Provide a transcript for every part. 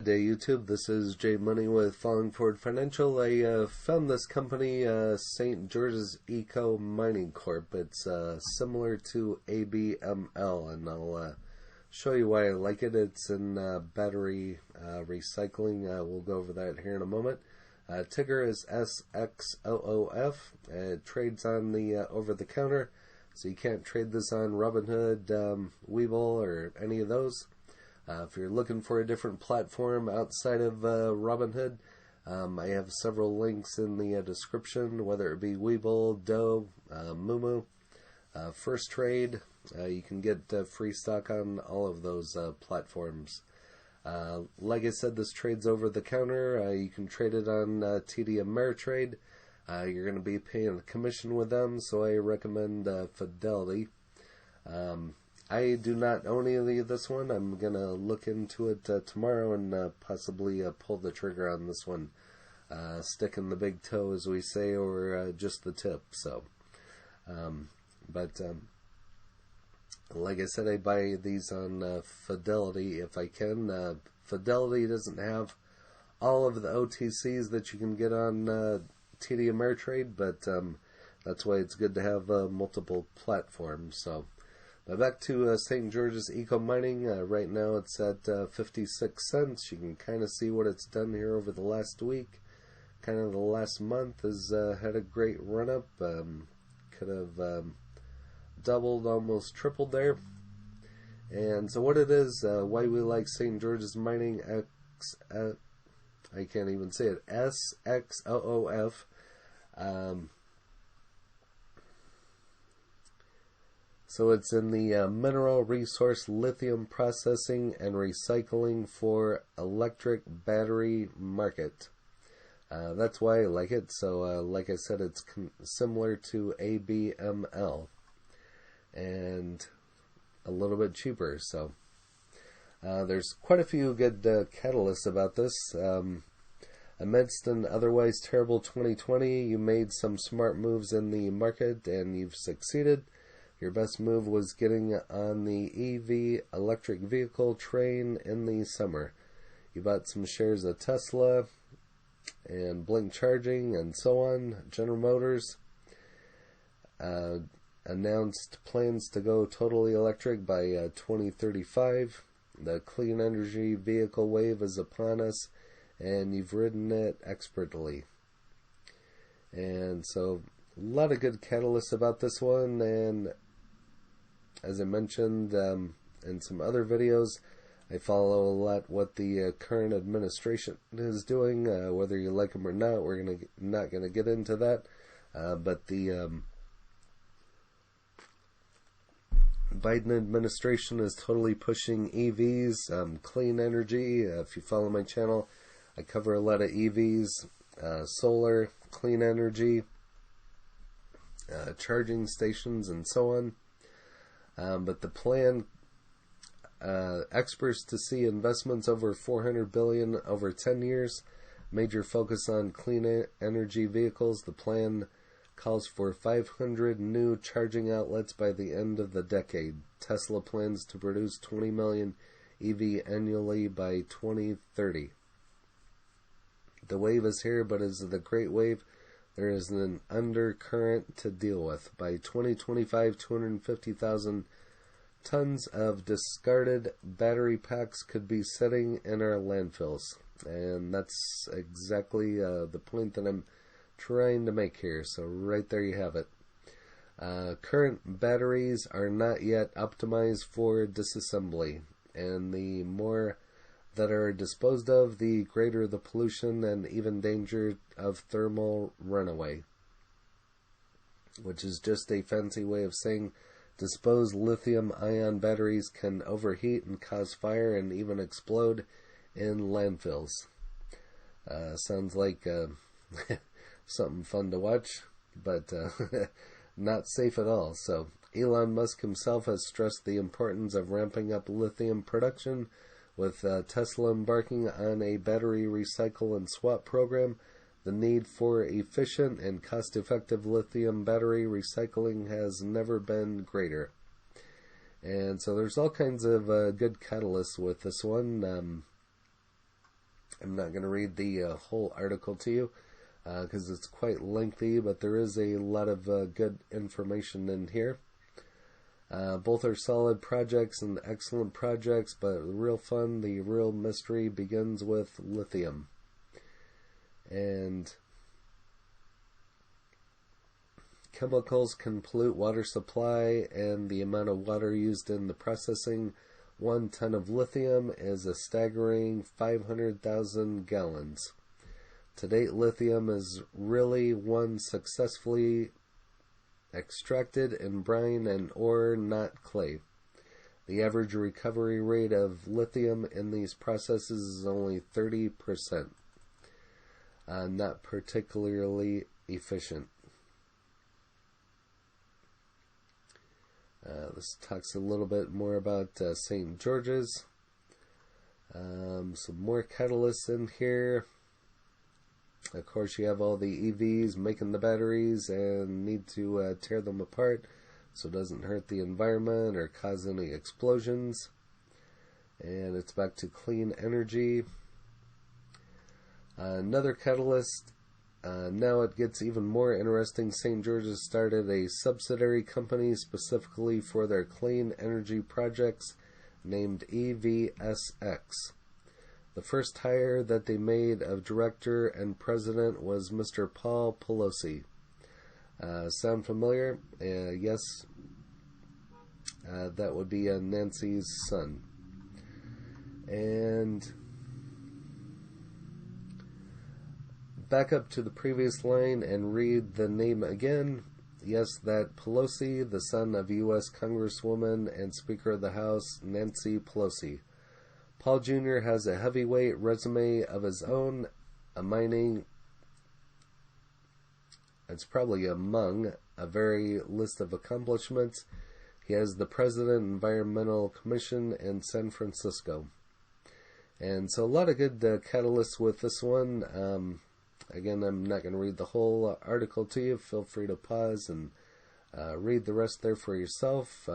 Day YouTube, this is Jay Money with Falling Forward Financial. I found this company, St. George's Eco Mining Corp. It's similar to ABML, and I'll show you why I like it. It's in battery recycling. We'll go over that here in a moment. Ticker is SXOOF. It trades on the over-the-counter, so you can't trade this on Robinhood, Webull, or any of those. If you're looking for a different platform outside of Robinhood, I have several links in the description, whether it be Webull, Doe, Moomoo, Firstrade. You can get free stock on all of those platforms. Like I said, this trades over the counter. You can trade it on TD Ameritrade. You're going to be paying a commission with them, so I recommend Fidelity. I do not own any of this one. I'm going to look into it tomorrow and possibly pull the trigger on this one. Sticking the big toe, as we say, or just the tip. So, like I said, I buy these on Fidelity if I can. Fidelity doesn't have all of the OTCs that you can get on TD Ameritrade, but that's why it's good to have multiple platforms. So. But back to St. George's Eco Mining. Right now it's at 56 cents. You can kind of see what it's done here over the last week. Kind of the last month has had a great run up. Could have doubled, almost tripled there. And so what it is, why we like St. George's Mining, I can't even say it, SXOOF. So it's in the mineral resource lithium processing and recycling for electric battery market. That's why I like it. So like I said, it's similar to ABML and a little bit cheaper. So there's quite a few good catalysts about this. Amidst an otherwise terrible 2020, you made some smart moves in the market and you've succeeded. Your best move was getting on the EV electric vehicle train in the summer. You bought some shares of Tesla and Blink Charging and so on. General Motors announced plans to go totally electric by 2035. The clean energy vehicle wave is upon us, and you've ridden it expertly. And so a lot of good catalysts about this one, and as I mentioned in some other videos, I follow a lot what the current administration is doing, whether you like them or not. We're not gonna get into that, but the Biden administration is totally pushing EVs, clean energy. If you follow my channel, I cover a lot of EVs, solar, clean energy, charging stations, and so on. But the plan, experts to see investments over $400 billion over 10 years, major focus on clean energy vehicles. The plan calls for 500 new charging outlets by the end of the decade. Tesla plans to produce 20 million EV annually by 2030. The wave is here, but as the great wave, there is an undercurrent to deal with. By 2025, 250,000 tons of discarded battery packs could be sitting in our landfills. And that's exactly the point that I'm trying to make here. So right there you have it. Current batteries are not yet optimized for disassembly. And the more that are disposed of, the greater the pollution and even danger of thermal runaway, which is just a fancy way of saying disposed lithium-ion batteries can overheat and cause fire and even explode in landfills. Sounds like something fun to watch, but not safe at all. So Elon Musk himself has stressed the importance of ramping up lithium production, with Tesla embarking on a battery recycle and swap program. The need for efficient and cost-effective lithium battery recycling has never been greater. And so there's all kinds of good catalysts with this one. I'm not going to read the whole article to you because it's quite lengthy, but there is a lot of good information in here. Both are solid projects and excellent projects, but the real fun, the real mystery begins with lithium. And chemicals can pollute water supply, and the amount of water used in the processing 1 ton of lithium is a staggering 500,000 gallons. To date, lithium is really one successfully extracted in brine and ore, not clay. The average recovery rate of lithium in these processes is only 30%. Not particularly efficient. This talks a little bit more about St. George's. Some more catalysts in here. Of course, you have all the EVs making the batteries and need to tear them apart so it doesn't hurt the environment or cause any explosions. And it's back to clean energy. Another catalyst. Now it gets even more interesting. St. George's started a subsidiary company specifically for their clean energy projects named EVSX. The first hire that they made of director and president was Mr. Paul Pelosi. Sound familiar? Yes. That would be Nancy's son. And back up to the previous line and read the name again. Yes, that Pelosi, the son of U.S. Congresswoman and Speaker of the House, Nancy Pelosi. Paul Jr. has a heavyweight resume of his own, it's probably among a very list of accomplishments. He has the President Environmental Commission in San Francisco. And so a lot of good catalysts with this one. Again, I'm not going to read the whole article to you. Feel free to pause and read the rest there for yourself.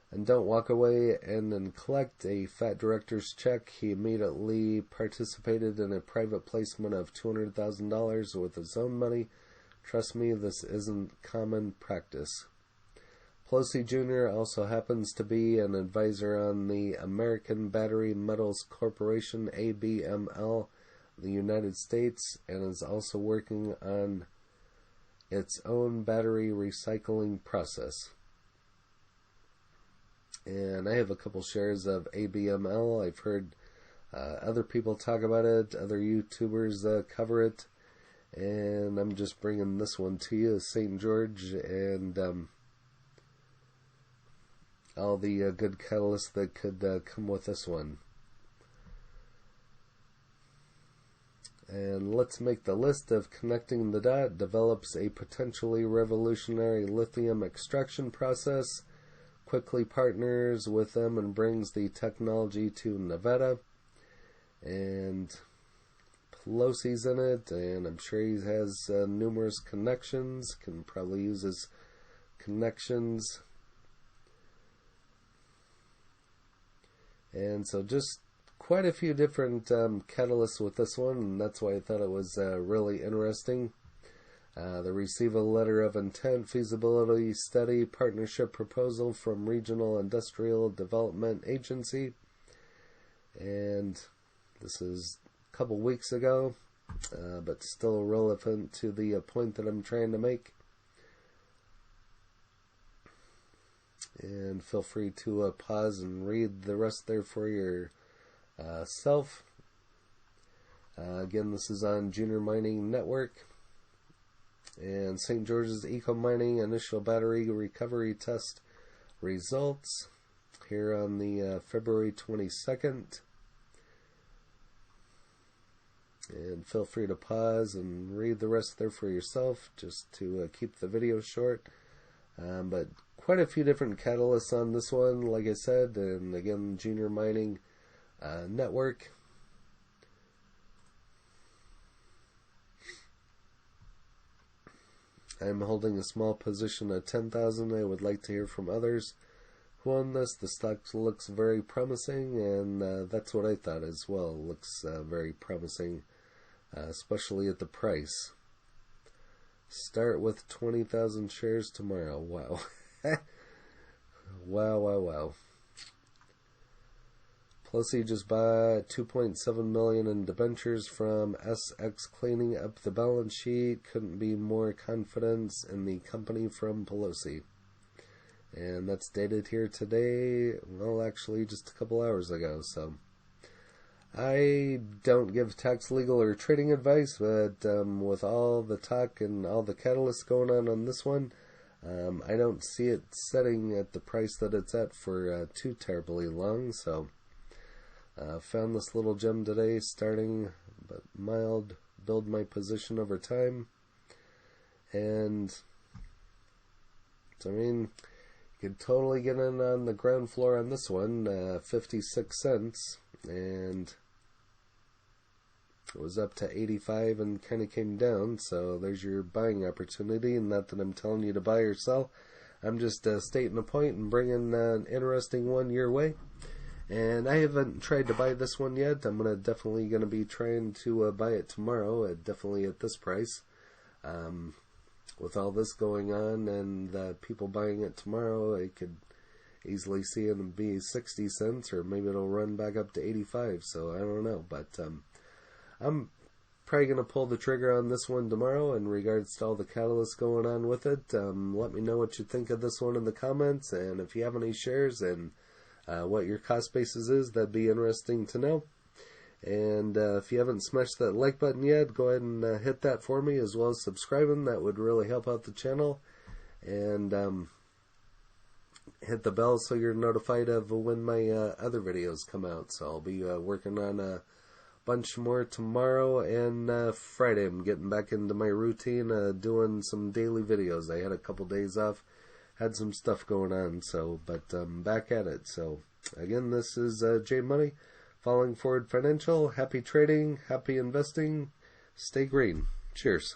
And don't walk away and then collect a fat director's check. He immediately participated in a private placement of $200,000 with his own money. Trust me, this isn't common practice. Pelosi Jr. also happens to be an advisor on the American Battery Metals Corporation, ABML, the United States, and is also working on its own battery recycling process. And I have a couple shares of ABML. I've heard other people talk about it, other YouTubers cover it, and I'm just bringing this one to you, St. George, and all the good catalysts that could come with this one. And let's make the list of connecting the dot. Develops a potentially revolutionary lithium extraction process, quickly partners with them and brings the technology to Nevada. And Pelosi's in it, and I'm sure he has numerous connections, can probably use his connections. And so just quite a few different catalysts with this one, and that's why I thought it was really interesting. They receive a letter of intent, feasibility study, partnership proposal from Regional Industrial Development Agency. And this is a couple weeks ago, but still relevant to the point that I'm trying to make. And feel free to pause and read the rest there for yourself. Again, this is on Junior Mining Network. And St. George's Eco Mining initial battery recovery test results here on the February 22nd. And feel free to pause and read the rest there for yourself, just to keep the video short. But quite a few different catalysts on this one, like I said, and again, Junior Mining Network. I'm holding a small position at 10,000. I would like to hear from others on this. The stock looks very promising, and that's what I thought as well. It looks very promising, especially at the price. Start with 20,000 shares tomorrow. Wow. Wow. Plus, he just bought $2.7 million in debentures from SX, cleaning up the balance sheet. Couldn't be more confidence in the company from Pelosi. And that's dated here today, well, actually just a couple hours ago. So I don't give tax, legal, or trading advice, but with all the talk and all the catalysts going on this one, I don't see it setting at the price that it's at for too terribly long. So found this little gem today, starting but mild, build my position over time. And so, I mean, you could totally get in on the ground floor on this one, 56 cents, and it was up to 85 and kind of came down. So there's your buying opportunity, and not that I'm telling you to buy or sell. I'm just stating a point and bringing an interesting one your way. And I haven't tried to buy this one yet. I'm definitely going to be trying to buy it tomorrow, definitely at this price. With all this going on and people buying it tomorrow, I could easily see it be 60 cents, or maybe it'll run back up to 85. So I don't know, but I'm probably going to pull the trigger on this one tomorrow in regards to all the catalysts going on with it. Let me know what you think of this one in the comments, and if you have any shares and what your cost basis is, that'd be interesting to know. And if you haven't smashed that like button yet, go ahead and hit that for me, as well as subscribing. That would really help out the channel. And hit the bell so you're notified of when my other videos come out. So I'll be working on a bunch more tomorrow and Friday. I'm getting back into my routine, doing some daily videos. I had a couple days off, had some stuff going on, so but back at it. So again, this is J Money, Falling Forward Financial. Happy trading, happy investing, stay green. Cheers.